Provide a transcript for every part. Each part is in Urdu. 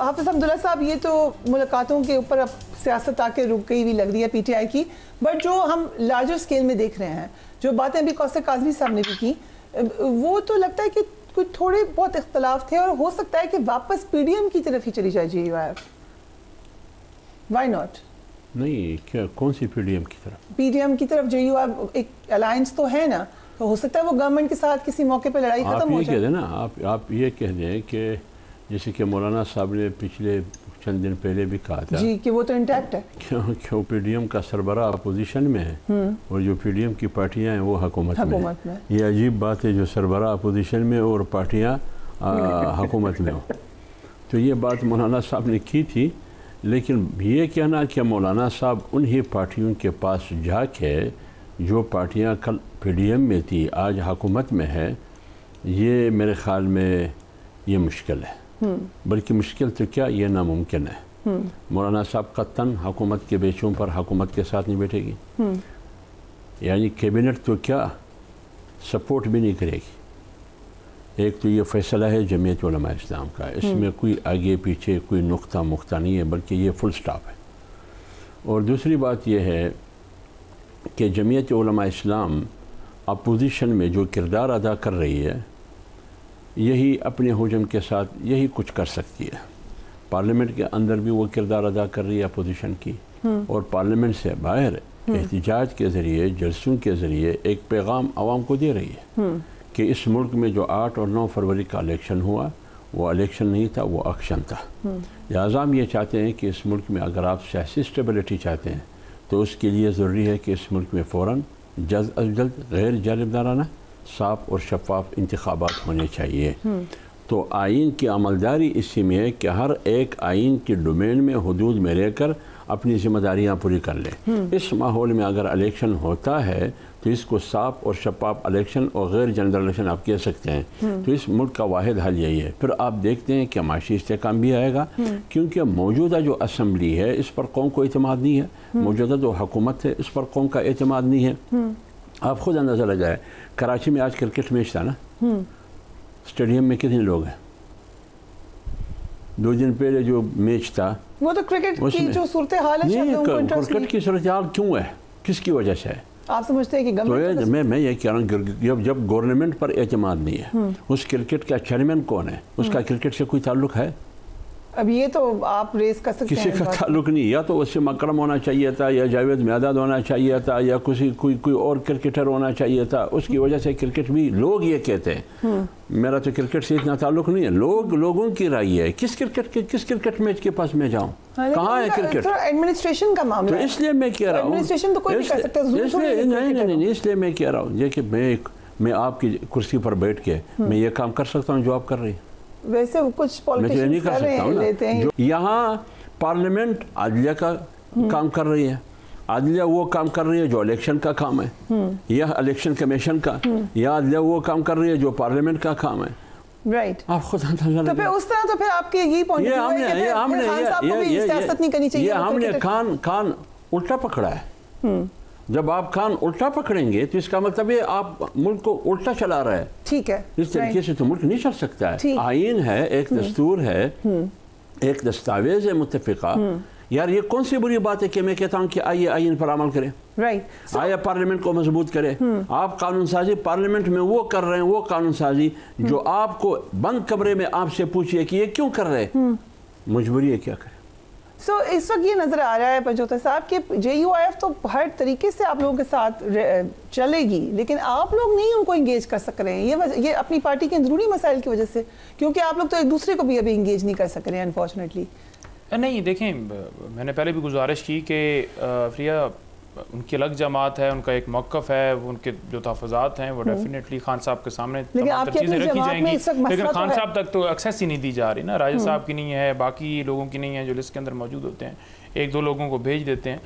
حافظ عبداللہ صاحب یہ تو ملاقاتوں کے اوپر اب سیاست آ کے رک گئی ہوئی لگ رہی ہے پی ٹی آئی کی، بٹ جو ہم لارجر اسکیل میں دیکھ رہے ہیں، جو باتیں ابھی کوثر کاظمی صاحب نے بھی کی، وہ تو لگتا ہے کہ کچھ تھوڑے بہت اختلاف تھے اور ہو سکتا ہے کہ واپس پی ڈی ایم کی طرف ہی چلی جائے J U I F. Why not? نہیں، کیا کون سی پی ڈی ایم کی طرف؟ پی ڈی ایم کی طرف جے یو آئی ایف ایک الائنس تو ہے نا، تو ہو سکتا ہے وہ گورنمنٹ کے ساتھ کسی موقع پہ لڑائی ختم ہو جائے. آپ یہ کہہ دیں نا، آپ یہ کہہ دیں کہ جیسے کہ مولانا صاحب نے پچھلے چند دن پہلے بھی کہا تھا جی کہ وہ تو انٹیکٹ ہے، کیوں پی ڈی ایم کا سربراہ اپوزیشن میں ہے اور جو پی ڈی ایم کی پارٹیاں ہیں وہ حکومت میں ہیں. یہ عجیب بات ہے جو سربراہ اپوزیشن میں اور پارٹیاں حکومت میں ہو. تو یہ بات مولانا صاحب نے کی تھی، لیکن یہ کہنا کہ مولانا صاحب انہی پارٹیوں کے پاس جا کے جو پارٹیاں کل پی ڈی ایم میں تھی آج حکومت میں ہے، یہ میرے خیال میں یہ مشکل ہے. بلکہ مشکل تو کیا، یہ ناممکن ہے. مولانا صاحب قطعاً حکومت کے بیچوں پر حکومت کے ساتھ نہیں بیٹھے گی، یعنی کیبنٹ تو کیا سپورٹ بھی نہیں کرے گی. ایک تو یہ فیصلہ ہے جمعیت علماء اسلام کا، اس میں کوئی آگے پیچھے کوئی نقطہ مختہ نہیں ہے، بلکہ یہ فل سٹاپ ہے. اور دوسری بات یہ ہے کہ جمعیت علماء اسلام اپوزیشن میں جو کردار ادا کر رہی ہے، یہی اپنے حجم کے ساتھ یہی کچھ کر سکتی ہے. پارلیمنٹ کے اندر بھی وہ کردار ادا کر رہی ہے اپوزیشن کی، اور پارلیمنٹ سے باہر احتجاج کے ذریعے، جلسوں کے ذریعے ایک پیغام عوام کو دے رہی ہے کہ اس ملک میں جو 8 اور 9 فروری کا الیکشن ہوا وہ الیکشن نہیں تھا، وہ ایکشن تھا. لہٰذا ہم یہ چاہتے ہیں کہ اس ملک میں اگر آپ سیاسی اسٹیبلٹی چاہتے ہیں تو اس کے لیے ضروری ہے کہ اس ملک میں فوراً جلد از جلد غیر جانبدارانہ، صاف اور شفاف انتخابات ہونے چاہیے. تو آئین کی عملداری اسی میں ہے کہ ہر ایک آئین کی ڈومین میں حدود میں رہ کر اپنی ذمہ داریاں پوری کر لے. اس ماحول میں اگر الیکشن ہوتا ہے تو اس کو صاف اور شفاف الیکشن اور غیر جنرل الیکشن آپ کہہ سکتے ہیں. تو اس ملک کا واحد حل یہی ہے. پھر آپ دیکھتے ہیں کہ معاشی استحکام بھی آئے گا، کیونکہ موجودہ جو اسمبلی ہے اس پر قوم کو اعتماد نہیں ہے، موجودہ جو حکومت ہے اس پر قوم کا اعتماد نہیں ہے. آپ خود اندازہ لگائیں، کراچی میں آج کرکٹ میچ تھا نا، اسٹیڈیم میں کتنے لوگ ہیں؟ 2 دن پہلے جو میچ تھا وہ تو کرکٹ کی جو صورتحال ہے، کرکٹ کی صورتحال کیوں ہے، کس کی وجہ سے ہے؟ آپ سمجھتے ہیں کہ گورنمنٹ، میں یہ کہہ رہا ہوں جب گورنمنٹ پر اعتماد نہیں ہے، اس کرکٹ کا چیئرمین کون ہے؟ اس کا کرکٹ سے کوئی تعلق ہے؟ اب یہ تو آپ ریس کر سکتے ہیں، کسی کا تعلق نہیں. یا تو وسیم اکرم ہونا چاہیے تھا، یا جاوید میداد ہونا چاہیے تھا، یا کوئی اور کرکٹر ہونا چاہیے تھا. اس کی وجہ سے کرکٹ بھی لوگ یہ کہتے ہیں، میرا تو کرکٹ سے اتنا تعلق نہیں ہے. لوگوں کی رائے ہے کس کرکٹ میچ کے پاس میں جاؤں، کہاں ہے کرکٹ؟ ایڈمنسٹریشن کا معاملہ ہے. تو اس لیے میں کہہ رہا ہوں، ایڈمنسٹریشن تو کوئی نہیں کر سکتا. نہیں، اس لیے میں کہہ رہا ہوں کہ میں آپ کی کرسی پر بیٹھ کے میں یہ کام کر سکتا ہوں جو آپ کر رہی ہیں. ویسے کچھ پالیٹیشنز کر رہے ہیں، لیتے ہیں. یہاں پارلیمنٹ عدلیہ کا کام کر رہی ہے، عدلیہ وہ کام کر رہی ہے جو الیکشن کا کام ہے، یا الیکشن کمیشن کا، یا عدلیہ وہ کام کر رہی ہے جو پارلیمنٹ کا کام ہے. رائٹ. آپ خود اندازہ تو پھر اس طرح تو پھر آپ کے یہی پوائنٹ ہے کہ خان صاحب کو بھی سیاست نہیں کرنی چاہیے. یہ ہم نے کان الٹا پکڑا ہے. جب آپ کان الٹا پکڑیں گے تو اس کا مطلب ہے آپ ملک کو الٹا چلا رہے ہیں. ٹھیک ہے، اس طریقے سے تو ملک نہیں چل سکتا ہے. آئین ہے، ایک دستور ہے، ایک دستاویز ہے متفقہ. یار یہ کون سی بری بات ہے کہ میں کہتا ہوں کہ آئیے آئین پر عمل کریں، آئیے پارلیمنٹ کو مضبوط کریں. آپ قانون سازی پارلیمنٹ میں وہ کر رہے ہیں، وہ قانون سازی جو آپ کو بند کمرے میں آپ سے پوچھئے کہ یہ کیوں کر رہے ہیں، مجبوری ہے کیا کریں. سو اس وقت یہ نظر آ رہا ہے پنجوتہ صاحب کہ جے یو آئی ایف تو ہر طریقے سے آپ لوگوں کے ساتھ چلے گی، لیکن آپ لوگ نہیں ان کو انگیج کر سک رہے ہیں. یہ اپنی پارٹی کے اندرونی مسائل کی وجہ سے، کیونکہ آپ لوگ تو ایک دوسرے کو بھی ابھی انگیج نہیں کر سک رہے ہیں انفارچونیٹلی. نہیں دیکھیں، میں نے پہلے بھی گزارش کی کہ فریہ ان کی الگ جماعت ہے، ان کا ایک موقف ہے، ان کے جو تحفظات ہیں وہ ڈیفینیٹلی خان صاحب کے سامنے تمام تر چیزیں رکھی جائیں گی. لیکن خان صاحب تک تو ایکسیس ہی نہیں دی جا رہی نا، راجہ صاحب کی نہیں ہے، باقی لوگوں کی نہیں ہے جو لسٹ کے اندر موجود ہوتے ہیں، 1-2 لوگوں کو بھیج دیتے ہیں.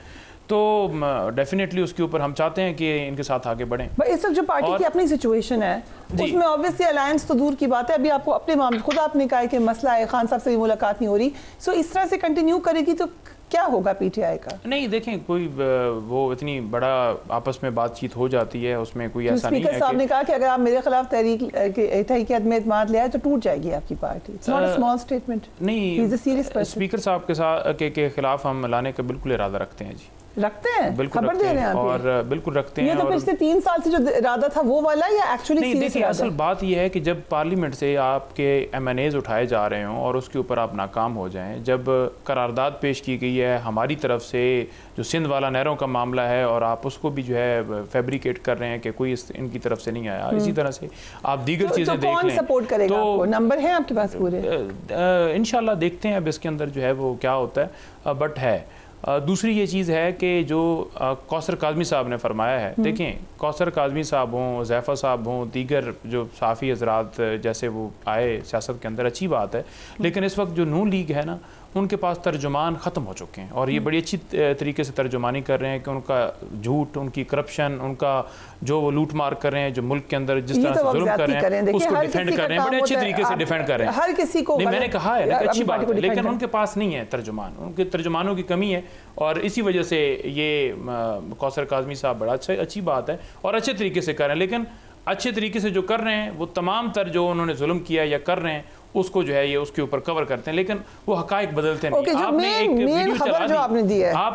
تو ڈیفینیٹلی اس کے اوپر ہم چاہتے ہیں کہ ان کے ساتھ آگے بڑھیں. اس وقت جو پارٹی کی اپنی سچویشن ہے اس میں obviously الائنس تو دور کی بات ہے. ابھی آپ کو اپنے معاملے خود آپ نے کہا کہ مسئلہ ہے، خان صاحب سے بھی ملاقات نہیں ہو رہی. سو اس طرح سے کنٹینیو کرے گی تو کیا ہوگا پی ٹی آئی کا؟ نہیں دیکھیں کوئی وہ اتنی بڑا آپس میں بات چیت ہو جاتی ہے، اس میں کوئی ایسا نہیں ہے. اسپیکر صاحب نے کہا کہ اگر آپ میرے خلاف تحریک عدم اعتماد لے آئے تو ٹوٹ جائے گی آپ کی party. It's not a small statement. نہیں، اسپیکر صاحب کے خلاف ہم لانے کا بالکل ارادہ رکھتے ہیں. جی رکھتے ہیں، بالکل خبر دے رہے ہیں اور بالکل رکھتے ہیں. یہ تو پچھلے 3 سال سے جو ارادہ تھا وہ والا یا ایکچولی نہیں؟ دیکھیں اصل بات یہ ہے کہ جب پارلیمنٹ سے آپ کے ایم این ایز اٹھائے جا رہے ہوں اور اس کے اوپر آپ ناکام ہو جائیں، جب قرارداد پیش کی گئی ہے ہماری طرف سے جو سندھ والا نہروں کا معاملہ ہے اور آپ اس کو بھی جو ہے فیبریکیٹ کر رہے ہیں کہ کوئی ان کی طرف سے نہیں آیا، اسی طرح سے آپ دیگر چیزیں دیکھ لیں. کون سپورٹ کرے گا آپ کو؟ نمبر ہے آپ کے پاس پورے؟ انشاءاللہ دیکھتے ہیں اب اس کے اندر جو ہے وہ کیا ہوتا ہے. بٹ ہے دوسری یہ چیز ہے کہ جو کوثر کاظمی صاحب نے فرمایا ہے، دیکھیں کوثر کاظمی صاحب ہوں، حذیفہ صاحب ہوں، دیگر جو صحافی حضرات جیسے وہ آئے سیاست کے اندر، اچھی بات ہے. لیکن اس وقت جو نون لیگ ہے نا، ان کے پاس ترجمان ختم ہو چکے ہیں اور یہ بڑی اچھی طریقے سے ترجمانی کر رہے ہیں کہ ان کا جھوٹ، ان کی کرپشن، ان کا جو وہ لوٹ مار کر رہے ہیں، جو ملک کے اندر جس طرح سے ظلم کر رہے ہیں اس کو ڈیفینڈ کر رہے ہیں، بڑے اچھے طریقے سے ڈیفینڈ کر رہے ہیں. ہر کسی کو میں نے کہا ہے کہ اچھی بات ہے، لیکن ان کے پاس نہیں ہے ترجمان، ان کے ترجمانوں کی کمی ہے اور اسی وجہ سے یہ کوثر کاظمی صاحب بڑا اچھی بات ہے اور اچھے طریقے سے کر رہے ہیں. لیکن اچھے طریقے سے جو کر رہے ہیں وہ تمام تر جو انہوں نے ظلم کیا یا کر رہے ہیں اس کو جو ہے یہ اس کے اوپر کور کرتے ہیں، لیکن وہ حقائق بدلتے نہیں. آپ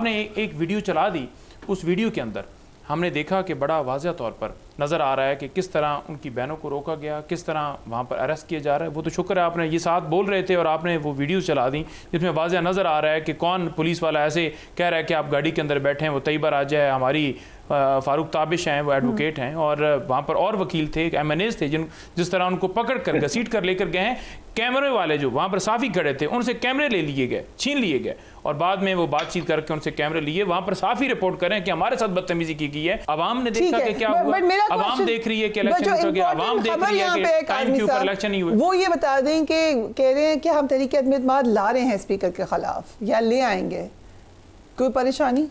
نے ایک ویڈیو چلا دی، اس ویڈیو کے اندر ہم نے دیکھا کہ بڑا واضح طور پر نظر آ رہا ہے کہ کس طرح ان کی بہنوں کو روکا گیا، کس طرح وہاں پر اریسٹ کیا جا رہا ہے. وہ تو شکر ہے آپ نے یہ ساتھ بول رہے تھے اور آپ نے وہ ویڈیو چلا دی جس میں واضح نظر آ رہا ہے کہ کون پولیس والا ایسے کہہ رہا ہے کہ آپ گاڑی کے اندر بیٹھے ہیں. وہ طیبہ راجہ ہے، ہماری فاروق تابش ہیں، وہ ایڈوکیٹ ہیں، اور وہاں پر اور وکیل تھے، ایم این ایز تھے، جس طرح ان کو پکڑ کر گھسیٹ کر لے کر گئے ہیں. کیمرے والے جو وہاں پر صحافی کھڑے تھے ان سے کیمرے لے لیے گئے، چھین لیے گئے اور بعد میں وہ بات چیت کر کے ان سے کیمرے لیے. وہاں پر صحافی رپورٹ کریں کہ ہمارے ساتھ بدتمیزی کی گئی ہے. عوام نے دیکھا کہ کیا ہوا، عوام دیکھ رہی ہے کہ الیکشن ہو گیا، عوام دیکھ رہی ہے کہ ٹائم کے اوپر الیکشن نہیں ہوئے. وہ یہ بتا دیں کہ کہہ رہے ہیں کہ ہم تحریک عدم اعتماد لا رہے ہیں اسپیکر کے خلاف یا لے آئیں گے، کوئی پریشانی؟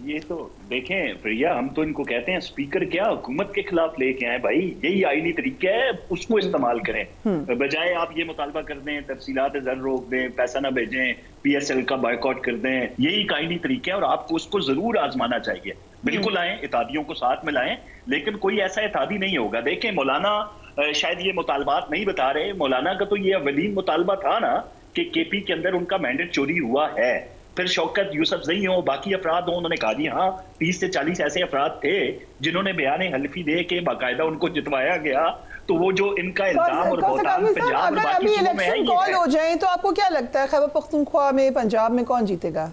یہ تو دیکھیں پریا، ہم تو ان کو کہتے ہیں اسپیکر کیا حکومت کے خلاف لے کے آئے بھائی، یہی آئینی طریقہ ہے، اس کو استعمال کریں. بجائے آپ یہ مطالبہ کر دیں تفصیلات زر روک دیں، پیسہ نہ بھیجیں، پی ایس ایل کا بائیکاٹ کر دیں، یہی آئینی طریقہ ہے اور آپ کو اس کو ضرور آزمانا چاہیے. بالکل آئیں، اتحادیوں کو ساتھ میں لائیں، لیکن کوئی ایسا اتحادی نہیں ہوگا. دیکھیں مولانا شاید یہ مطالبات نہیں بتا رہے، مولانا کا تو یہ اولین مطالبہ تھا نا کہ کے پی کے اندر ان کا مینڈیٹ چوری ہوا ہے. پھر شوکت یوسف زئی ہوں، باقی افراد ہوں، انہوں نے کہا جی ہاں 30 سے 40 ایسے افراد تھے جنہوں نے بیان حلفی دے کے باقاعدہ ان کو جتوایا گیا. تو وہ جو ان کا الزام اور بہتان پنجاب اور باقی صوبوں میں ہے، کال ہو جائیں تو آپ کو کیا لگتا ہے خیبر پختونخوا میں، پنجاب میں کون جیتے گا؟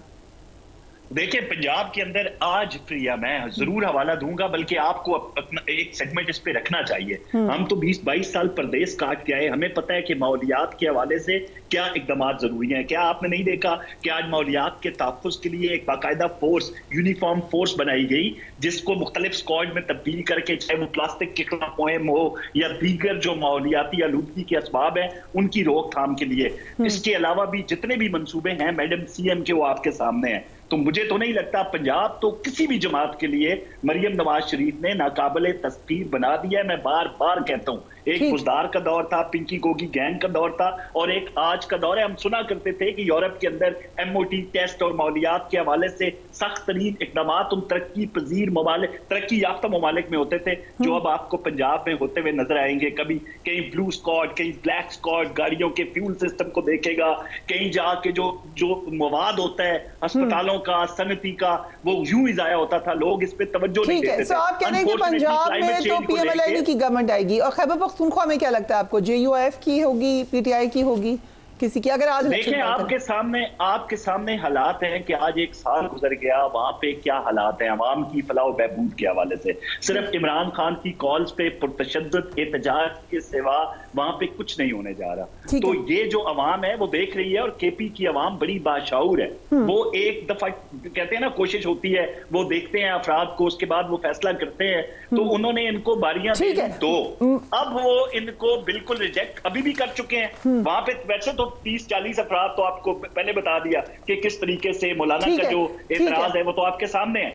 دیکھیں پنجاب کے اندر آج پریا میں ضرور حوالہ دوں گا، بلکہ آپ کو اپنا ایک سیگمنٹ اس پہ رکھنا چاہیے. ہم تو 20-22 سال پردیس کاٹ کے آئے، ہمیں پتہ ہے کہ ماحولیات کے حوالے سے کیا اقدامات ضروری ہیں. کیا آپ نے نہیں دیکھا کہ آج ماحولیات کے تحفظ کے لیے ایک باقاعدہ فورس، یونیفارم فورس بنائی گئی جس کو مختلف سکواڈ میں تبدیل کر کے، چاہے وہ پلاسٹک کے خلاف مہم ہو یا دیگر جو ماحولیاتی آلودگی کے اسباب ہیں ان کی روک تھام کے لیے. اس کے علاوہ بھی جتنے بھی منصوبے ہیں میڈم سی ایم کے، وہ آپ کے سامنے ہیں. تو مجھے تو نہیں لگتا، پنجاب تو کسی بھی جماعت کے لیے مریم نواز شریف نے ناقابل تسخیر بنا دیا ہے. میں بار بار کہتا ہوں، ایک بزدار کا دور تھا، پنکی گوگی گینگ کا دور تھا، اور ایک آج کا دور ہے. ہم سنا کرتے تھے کہ یورپ کے اندر ایم او ٹی ٹیسٹ اور ماحولیات کے حوالے سے سخت ترین اقدامات ان ترقی پذیر ممالک، ترقی یافتہ ممالک میں ہوتے تھے، جو اب آپ کو پنجاب میں ہوتے ہوئے نظر آئیں گے. کبھی کہیں بلو اسکواڈ، کہیں بلیک اسکواڈ، گاڑیوں کے فیول سسٹم کو دیکھے گا، کہیں جا کے جو مواد ہوتا ہے اسپتالوں کا، صنعتی کا، وہ یوں ہی ضائع ہوتا تھا. لوگ اس پہ توجہ نہیں دیتے تھے. آپ کہہ رہے ہیں کہ پنجاب میں تو پی ایم ایل آئی کی گورنمنٹ آئے گی، اور خیبر پختونخوا میں کیا لگتا ہے آپ کو؟ جے یو ایف کی ہوگی، پی ٹی آئی کی ہوگی، کسی کی؟ اگر آج دیکھیں آپ کے سامنے حالات ہیں کہ آج ایک سال گزر گیا، وہاں پہ کیا حالات ہیں عوام کی فلاح و بہبود کے حوالے سے. صرف عمران خان کی کالز پہ پرتشدد احتجاج کے سوا وہاں پہ کچھ نہیں ہونے جا رہا. تو یہ جو عوام ہے وہ دیکھ رہی ہے، اور کے پی کی عوام بڑی باشعور ہے. وہ ایک دفعہ کہتے ہیں نا کوشش ہوتی ہے، وہ دیکھتے ہیں افراد کو، اس کے بعد وہ فیصلہ کرتے ہیں. تو انہوں نے ان کو باریاں دو، اب وہ ان کو بالکل ریجیکٹ ابھی بھی کر چکے ہیں. وہاں پہ ویسے تو 30-40 افراد تو آپ کو پہلے بتا دیا کہ کس طریقے سے مولانا کا جو اعتراض ہے وہ تو آپ کے سامنے ہے.